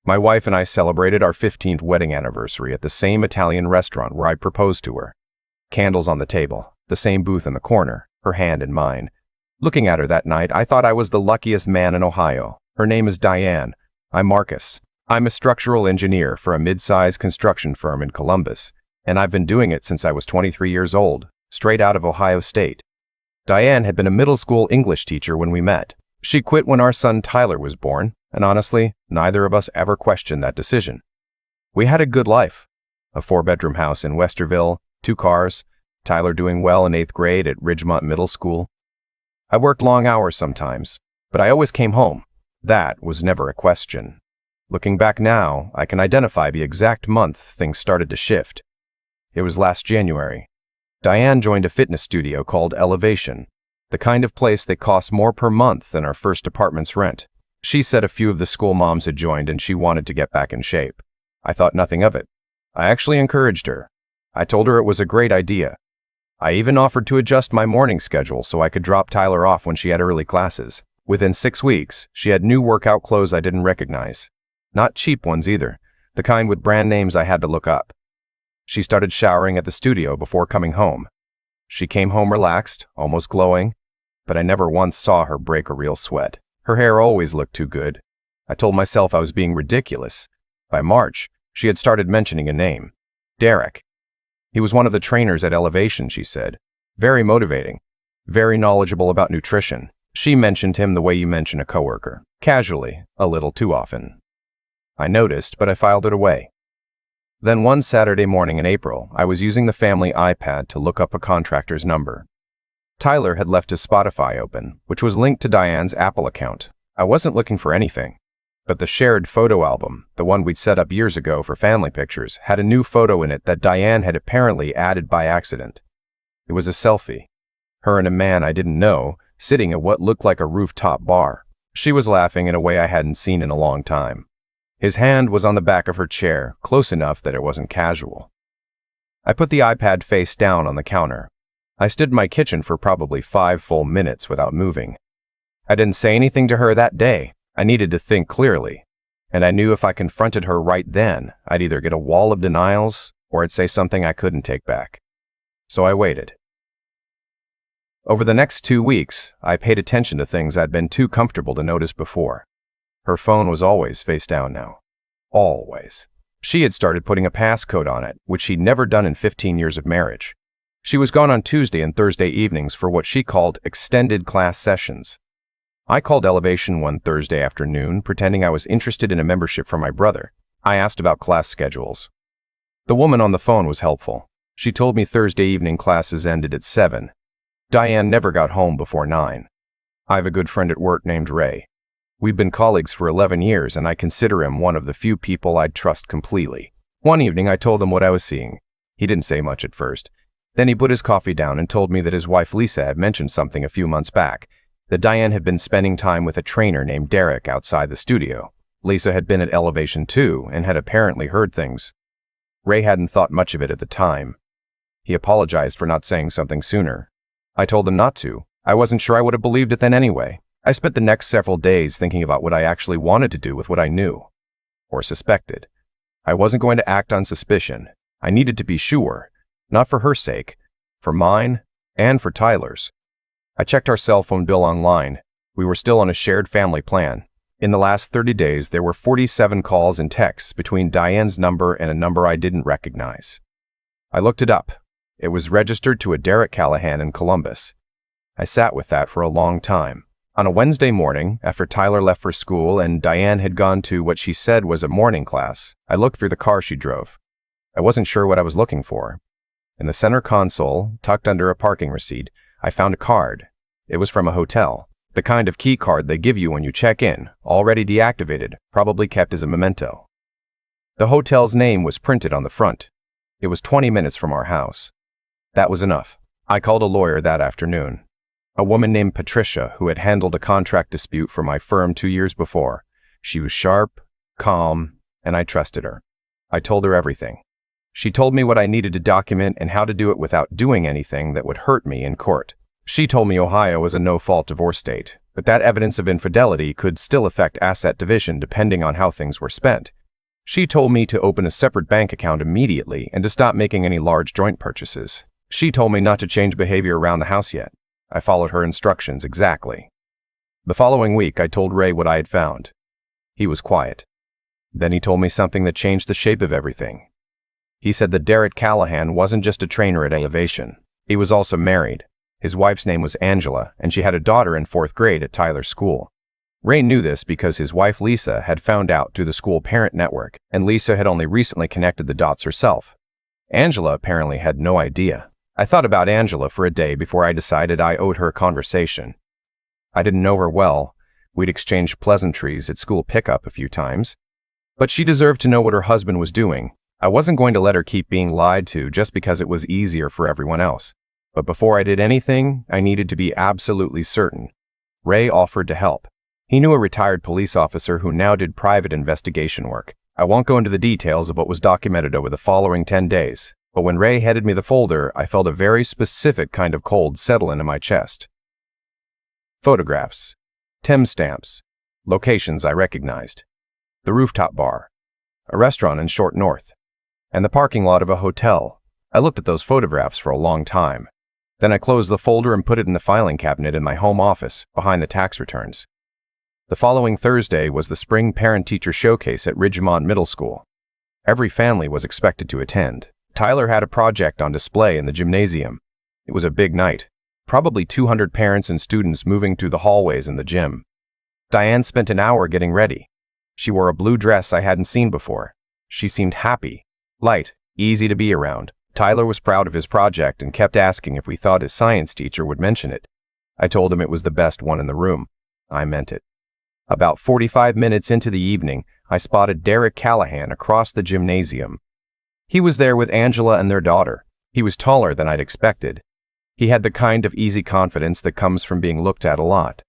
My wife and I celebrated our 15th wedding anniversary at the same Italian restaurant where I proposed to her. Candles on the table, the same booth in the corner, her hand in mine. Looking at her that night, I thought I was the luckiest man in Ohio. Her name is Diane. I'm Marcus. I'm a structural engineer for a mid-sized construction firm in Columbus, and I've been doing it since I was 23 years old, straight out of Ohio State. Diane had been a middle school English teacher when we met. She quit when our son Tyler was born, and honestly, neither of us ever questioned that decision. We had a good life. A 4-bedroom house in Westerville, 2 cars, Tyler doing well in 8th grade at Ridgemont Middle School. I worked long hours sometimes, but I always came home. That was never a question. Looking back now, I can identify the exact month things started to shift. It was last January. Diane joined a fitness studio called Elevation, the kind of place that costs more per month than our first apartment's rent. She said a few of the school moms had joined and she wanted to get back in shape. I thought nothing of it. I actually encouraged her. I told her it was a great idea. I even offered to adjust my morning schedule so I could drop Tyler off when she had early classes. Within 6 weeks, she had new workout clothes I didn't recognize. Not cheap ones either, the kind with brand names I had to look up. She started showering at the studio before coming home. She came home relaxed, almost glowing, but I never once saw her break a real sweat. Her hair always looked too good. I told myself I was being ridiculous. By March, she had started mentioning a name. Derek. He was one of the trainers at Elevation, she said. Very motivating. Very knowledgeable about nutrition. She mentioned him the way you mention a coworker. Casually, a little too often. I noticed, but I filed it away. Then one Saturday morning in April, I was using the family iPad to look up a contractor's number. Tyler had left his Spotify open, which was linked to Diane's Apple account. I wasn't looking for anything, but the shared photo album, the one we'd set up years ago for family pictures, had a new photo in it that Diane had apparently added by accident. It was a selfie. Her and a man I didn't know, sitting at what looked like a rooftop bar. She was laughing in a way I hadn't seen in a long time. His hand was on the back of her chair, close enough that it wasn't casual. I put the iPad face down on the counter. I stood in my kitchen for probably 5 full minutes without moving. I didn't say anything to her that day. I needed to think clearly, and I knew if I confronted her right then, I'd either get a wall of denials or I'd say something I couldn't take back. So I waited. Over the next 2 weeks, I paid attention to things I'd been too comfortable to notice before. Her phone was always face down now. Always. She had started putting a passcode on it, which she'd never done in 15 years of marriage. She was gone on Tuesday and Thursday evenings for what she called extended class sessions. I called Elevation one Thursday afternoon, pretending I was interested in a membership for my brother. I asked about class schedules. The woman on the phone was helpful. She told me Thursday evening classes ended at 7. Diane never got home before 9. I have a good friend at work named Ray. We've been colleagues for 11 years, and I consider him one of the few people I'd trust completely. One evening, I told him what I was seeing. He didn't say much at first. Then he put his coffee down and told me that his wife Lisa had mentioned something a few months back, that Diane had been spending time with a trainer named Derek outside the studio. Lisa had been at Elevation too, and had apparently heard things. Ray hadn't thought much of it at the time. He apologized for not saying something sooner. I told him not to. I wasn't sure I would have believed it then anyway. I spent the next several days thinking about what I actually wanted to do with what I knew, or suspected. I wasn't going to act on suspicion. I needed to be sure, not for her sake, for mine, and for Tyler's. I checked our cell phone bill online. We were still on a shared family plan. In the last 30 days, there were 47 calls and texts between Diane's number and a number I didn't recognize. I looked it up. It was registered to a Derek Callahan in Columbus. I sat with that for a long time. On a Wednesday morning, after Tyler left for school and Diane had gone to what she said was a morning class, I looked through the car she drove. I wasn't sure what I was looking for. In the center console, tucked under a parking receipt, I found a card. It was from a hotel, the kind of key card they give you when you check in, already deactivated, probably kept as a memento. The hotel's name was printed on the front. It was 20 minutes from our house. That was enough. I called a lawyer that afternoon. A woman named Patricia who had handled a contract dispute for my firm 2 years before. She was sharp, calm, and I trusted her. I told her everything. She told me what I needed to document and how to do it without doing anything that would hurt me in court. She told me Ohio was a no-fault divorce state. but that evidence of infidelity could still affect asset division depending on how things were spent. She told me to open a separate bank account immediately and to stop making any large joint purchases. She told me not to change behavior around the house yet. I followed her instructions exactly. The following week, I told Ray what I had found. He was quiet. Then he told me something that changed the shape of everything. He said that Derek Callahan wasn't just a trainer at Elevation. He was also married. His wife's name was Angela, and she had a daughter in 4th grade at Tyler's school. Ray knew this because his wife Lisa had found out through the school parent network, and Lisa had only recently connected the dots herself. Angela apparently had no idea. I thought about Angela for a day before I decided I owed her a conversation. I didn't know her well. We'd exchanged pleasantries at school pickup a few times. But she deserved to know what her husband was doing. I wasn't going to let her keep being lied to just because it was easier for everyone else. But before I did anything, I needed to be absolutely certain. Ray offered to help. He knew a retired police officer who now did private investigation work. I won't go into the details of what was documented over the following 10 days, but when Ray handed me the folder, I felt a very specific kind of cold settle into my chest. Photographs, timestamps, locations I recognized, the rooftop bar, a restaurant in Short North, and the parking lot of a hotel. I looked at those photographs for a long time. Then I closed the folder and put it in the filing cabinet in my home office, behind the tax returns. The following Thursday was the spring parent-teacher showcase at Ridgemont Middle School. Every family was expected to attend. Tyler had a project on display in the gymnasium. It was a big night. Probably 200 parents and students moving through the hallways in the gym. Diane spent an hour getting ready. She wore a blue dress I hadn't seen before. She seemed happy, light, easy to be around. Tyler was proud of his project and kept asking if we thought his science teacher would mention it. I told him it was the best one in the room. I meant it. About 45 minutes into the evening, I spotted Derek Callahan across the gymnasium. He was there with Angela and their daughter. He was taller than I'd expected. He had the kind of easy confidence that comes from being looked at a lot.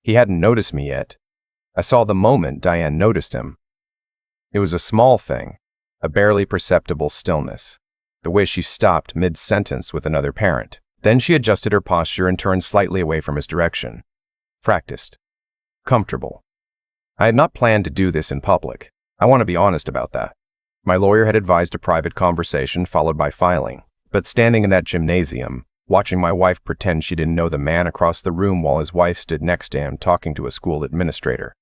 He hadn't noticed me yet. I saw the moment Diane noticed him. It was a small thing, a barely perceptible stillness. The way she stopped mid-sentence with another parent. Then she adjusted her posture and turned slightly away from his direction. Practiced. Comfortable. I had not planned to do this in public. I want to be honest about that. My lawyer had advised a private conversation followed by filing. But standing in that gymnasium, watching my wife pretend she didn't know the man across the room while his wife stood next to him talking to a school administrator.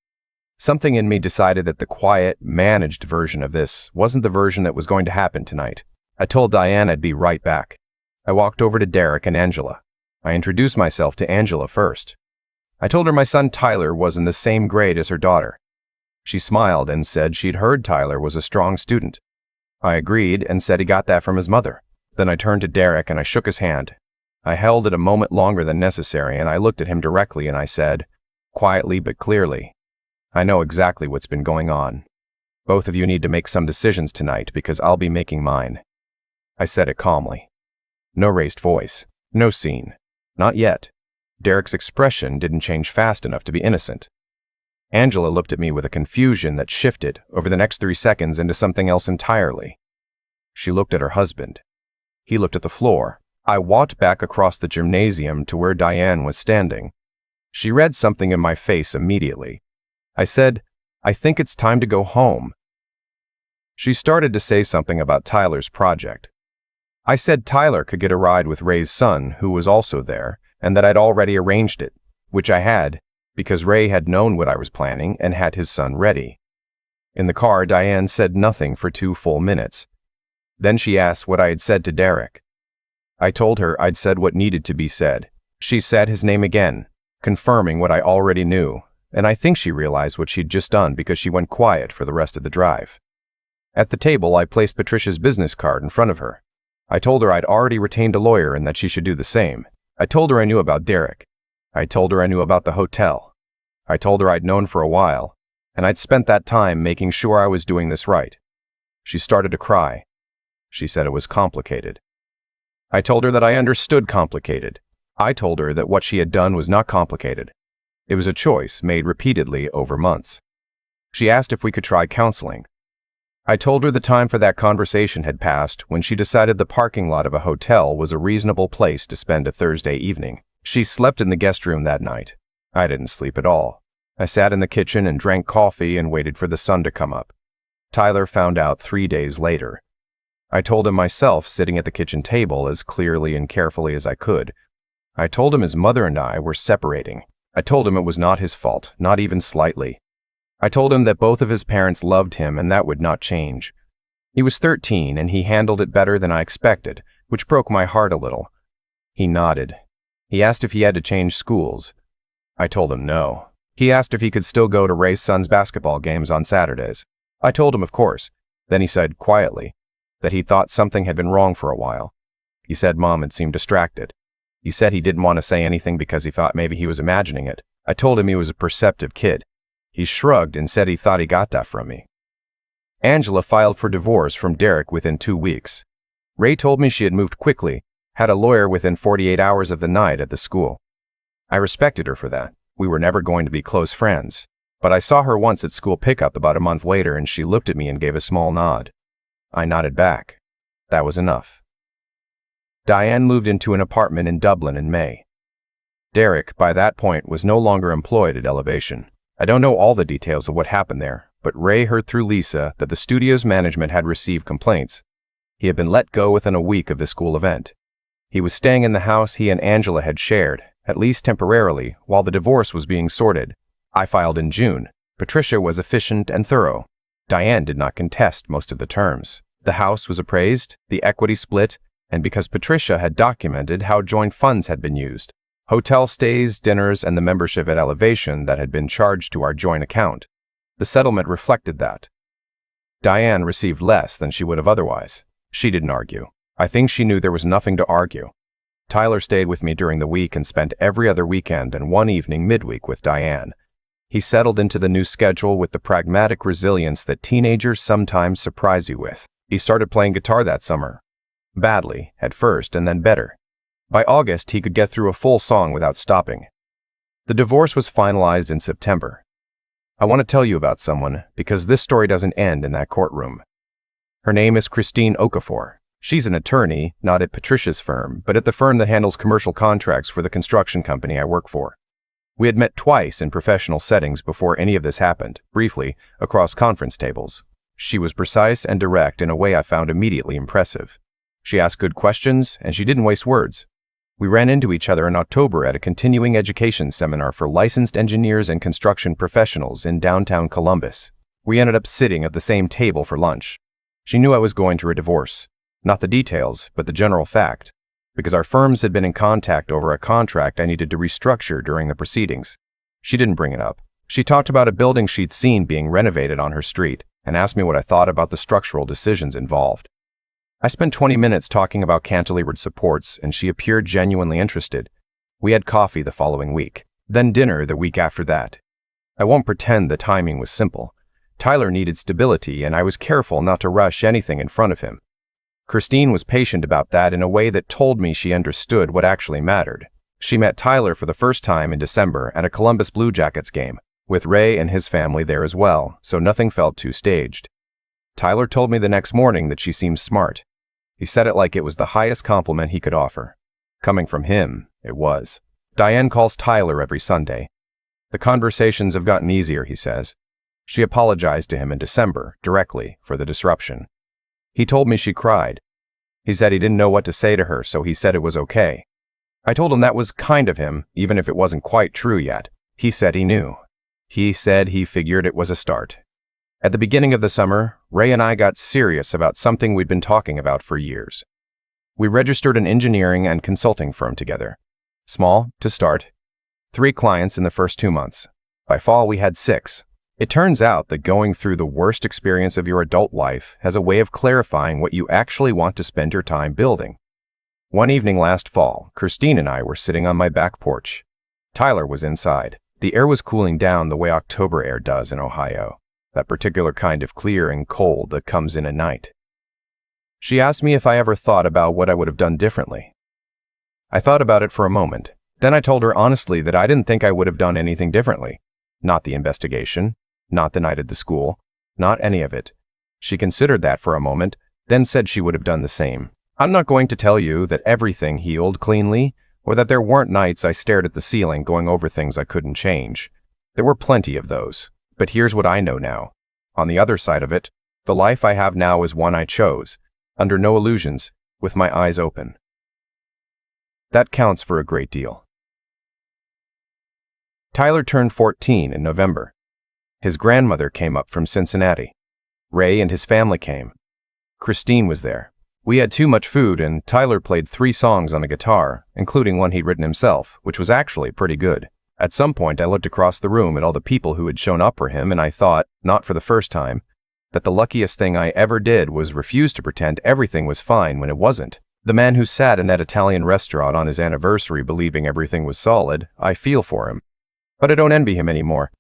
Something in me decided that the quiet, managed version of this wasn't the version that was going to happen tonight. I told Diane I'd be right back. I walked over to Derek and Angela. I introduced myself to Angela first. I told her my son Tyler was in the same grade as her daughter. She smiled and said she'd heard Tyler was a strong student. I agreed and said he got that from his mother. Then I turned to Derek and I shook his hand. I held it a moment longer than necessary and I looked at him directly and I said, quietly but clearly, I know exactly what's been going on. Both of you need to make some decisions tonight because I'll be making mine. I said it calmly. No raised voice. No scene. Not yet. Derek's expression didn't change fast enough to be innocent. Angela looked at me with a confusion that shifted over the next 3 seconds into something else entirely. She looked at her husband. He looked at the floor. I walked back across the gymnasium to where Diane was standing. She read something in my face immediately. I said, I think it's time to go home. She started to say something about Tyler's project. I said Tyler could get a ride with Ray's son, who was also there, and that I'd already arranged it, which I had, because Ray had known what I was planning and had his son ready. In the car, Diane said nothing for 2 full minutes. Then she asked what I had said to Derek. I told her I'd said what needed to be said. She said his name again, confirming what I already knew, and I think she realized what she'd just done because she went quiet for the rest of the drive. At the table, I placed Patricia's business card in front of her. I told her I'd already retained a lawyer and that she should do the same. I told her I knew about Derek. I told her I knew about the hotel. I told her I'd known for a while, and I'd spent that time making sure I was doing this right. She started to cry. She said it was complicated. I told her that I understood complicated. I told her that what she had done was not complicated. It was a choice made repeatedly over months. She asked if we could try counseling. I told her the time for that conversation had passed when she decided the parking lot of a hotel was a reasonable place to spend a Thursday evening. She slept in the guest room that night. I didn't sleep at all. I sat in the kitchen and drank coffee and waited for the sun to come up. Tyler found out 3 days later. I told him myself, sitting at the kitchen table as clearly and carefully as I could. I told him his mother and I were separating. I told him it was not his fault, not even slightly. I told him that both of his parents loved him and that would not change. He was 13 and he handled it better than I expected, which broke my heart a little. He nodded. He asked if he had to change schools. I told him no. He asked if he could still go to Ray's son's basketball games on Saturdays. I told him of course. Then he said quietly that he thought something had been wrong for a while. He said Mom had seemed distracted. He said he didn't want to say anything because he thought maybe he was imagining it. I told him he was a perceptive kid. He shrugged and said he thought he got that from me. Angela filed for divorce from Derek within 2 weeks. Ray told me she had moved quickly, had a lawyer within 48 hours of the night at the school. I respected her for that. We were never going to be close friends. But I saw her once at school pickup about a month later and she looked at me and gave a small nod. I nodded back. That was enough. Diane moved into an apartment in Dublin in May. Derek, by that point, was no longer employed at Elevation. I don't know all the details of what happened there, but Ray heard through Lisa that the studio's management had received complaints. He had been let go within a week of the school event. He was staying in the house he and Angela had shared, at least temporarily, while the divorce was being sorted. I filed in June. Patricia was efficient and thorough. Diane did not contest most of the terms. The house was appraised, the equity split, and because Patricia had documented how joint funds had been used, hotel stays, dinners, and the membership at Elevation that had been charged to our joint account. The settlement reflected that. Diane received less than she would have otherwise. She didn't argue. I think she knew there was nothing to argue. Tyler stayed with me during the week and spent every other weekend and one evening midweek with Diane. He settled into the new schedule with the pragmatic resilience that teenagers sometimes surprise you with. He started playing guitar that summer. Badly, at first, and then better. By August, he could get through a full song without stopping. The divorce was finalized in September. I want to tell you about someone, because this story doesn't end in that courtroom. Her name is Christine Okafor. She's an attorney, not at Patricia's firm, but at the firm that handles commercial contracts for the construction company I work for. We had met twice in professional settings before any of this happened, briefly, across conference tables. She was precise and direct in a way I found immediately impressive. She asked good questions, and she didn't waste words. We ran into each other in October at a continuing education seminar for licensed engineers and construction professionals in downtown Columbus. We ended up sitting at the same table for lunch. She knew I was going through a divorce. Not the details, but the general fact, because our firms had been in contact over a contract I needed to restructure during the proceedings. She didn't bring it up. She talked about a building she'd seen being renovated on her street and asked me what I thought about the structural decisions involved. I spent 20 minutes talking about cantilevered supports, and she appeared genuinely interested. We had coffee the following week, then dinner the week after that. I won't pretend the timing was simple. Tyler needed stability, and I was careful not to rush anything in front of him. Christine was patient about that in a way that told me she understood what actually mattered. She met Tyler for the first time in December at a Columbus Blue Jackets game, with Ray and his family there as well, so nothing felt too staged. Tyler told me the next morning that she seemed smart. He said it like it was the highest compliment he could offer. Coming from him, it was. Diane calls Tyler every Sunday. The conversations have gotten easier, he says. She apologized to him in December, directly, for the disruption. He told me she cried. He said he didn't know what to say to her, so he said it was okay. I told him that was kind of him, even if it wasn't quite true yet. He said he knew. He said he figured it was a start. At the beginning of the summer, Ray and I got serious about something we'd been talking about for years. We registered an engineering and consulting firm together. Small, to start. 3 clients in the first 2 months. By fall, we had 6. It turns out that going through the worst experience of your adult life has a way of clarifying what you actually want to spend your time building. One evening last fall, Christine and I were sitting on my back porch. Tyler was inside. The air was cooling down the way October air does in Ohio. That particular kind of clear and cold that comes in at night. She asked me if I ever thought about what I would have done differently. I thought about it for a moment. Then I told her honestly that I didn't think I would have done anything differently. Not the investigation, not the night at the school, not any of it. She considered that for a moment, then said she would have done the same. I'm not going to tell you that everything healed cleanly, or that there weren't nights I stared at the ceiling going over things I couldn't change. There were plenty of those. But here's what I know now. On the other side of it, the life I have now is one I chose, under no illusions, with my eyes open. That counts for a great deal. Tyler turned 14 in November. His grandmother came up from Cincinnati. Ray and his family came. Christine was there. We had too much food, and Tyler played 3 songs on a guitar, including one he'd written himself, which was actually pretty good. At some point, I looked across the room at all the people who had shown up for him, and I thought, not for the first time, that the luckiest thing I ever did was refuse to pretend everything was fine when it wasn't. The man who sat in that Italian restaurant on his anniversary believing everything was solid, I feel for him. But I don't envy him anymore.